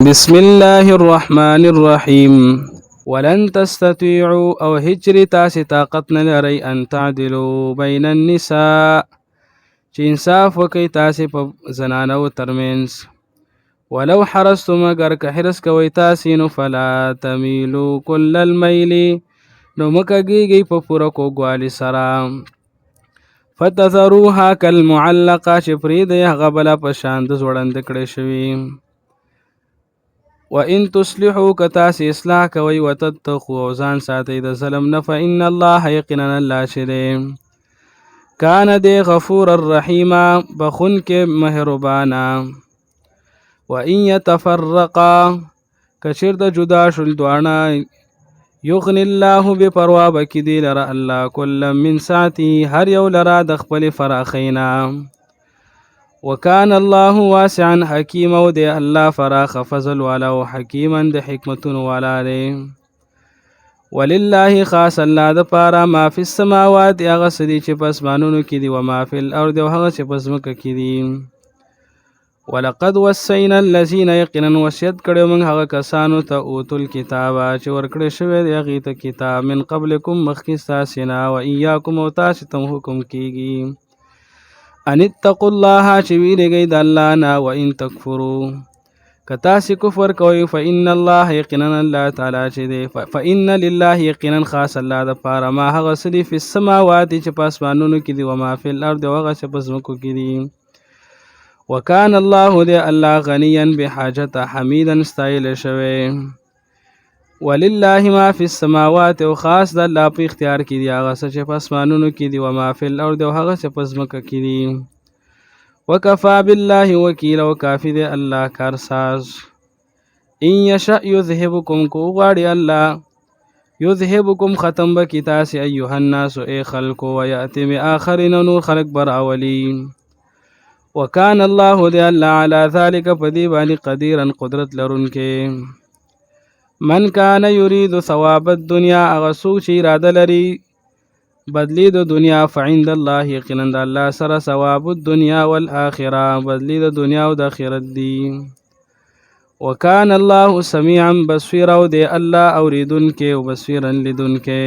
بسم الله الرحمن الرحيم ولن تستطيعوا او هجر تاسي طاقت نلري ان تعدلوا بين النساء چې انصاف وکي تاسي په زنانو ترمنځ ولو حرستم اگر که حرس کوي تاسي نو فلا تميلوا كل الميل نو مکګيږي په پوره کوګوالي سره فتذروها كالمعلقه چې فريد غبل په شان د زوړند کړي شوی وَإِن تُصْلِحُوا كَتَاسِ إصلاح کوي وتتقوا ځان ساتي د ظلم نه فإن الله یقینا الله شری کان دی غفور الرحیم بخون کې مهربانا وَإِن يتفرقا کشر د جدا شل دوانا یغن الله بپروا بکی دی لرا الله کل من ساعتی هر یو لرا د خپل فراخینا وكان الله واسعا حكيما ودي الله فراخ فضل والا وحكيما د حکمتون والا لري ولله خاص الله د پارا ما فی السماوات هغه سدي چې پس مانونو کې دي او ما فی الارض او هغه چې پس مکه کې دي ولقد وصينا الذين يقينا وصيت کړو موږ هغه کسانو ته اوتل کتاب چې ورکړې شوی دی هغه ته کتاب من قبلکم مخکستا سنا و اياکم او تاسو ته حکم کیږي ان اتقوا الله چې ویریږي د الله نه و ان تکفروا کتا سی کفر کوي فإن الله یقینا الله تعالی چې دی فإن لله یقینا خاص الله د پاره ما هغه سدي په السماوات چې پاسمانونو کې دي او ما فی الارض هغه چې پسمکو کې دي وکان الله دی الله غنیا بحاجت حمیدا استایل شوی ولله ما فی السماوات او خاص د الله په اختیار کې دی هغه چې پسمانونو کې دي او ما فی الارض او هغه چې پسمکه کې دي وکفا بالله وکیل او کافی دی الله کارساز ان یشاء یذهبکم کو غاړي الله یذهبکم ختم بکی تاسو ایها الناس ای خلق و یاتی باخرین نور خلق بر اولی وکان الله دی الله علی ذلک پدی باندې قدیرا قدرت لرونکې من کان یرید ثواب الدنیا اغسو چې اراده لري بدلی د دنیا فعند الله یقینا د الله سره ثواب الدنیا والآخرة بدلی د دنیا او د آخرت دی وکان الله سمیعا بصیرا او دی الله اوریدونکې او بصیرا لیدونکې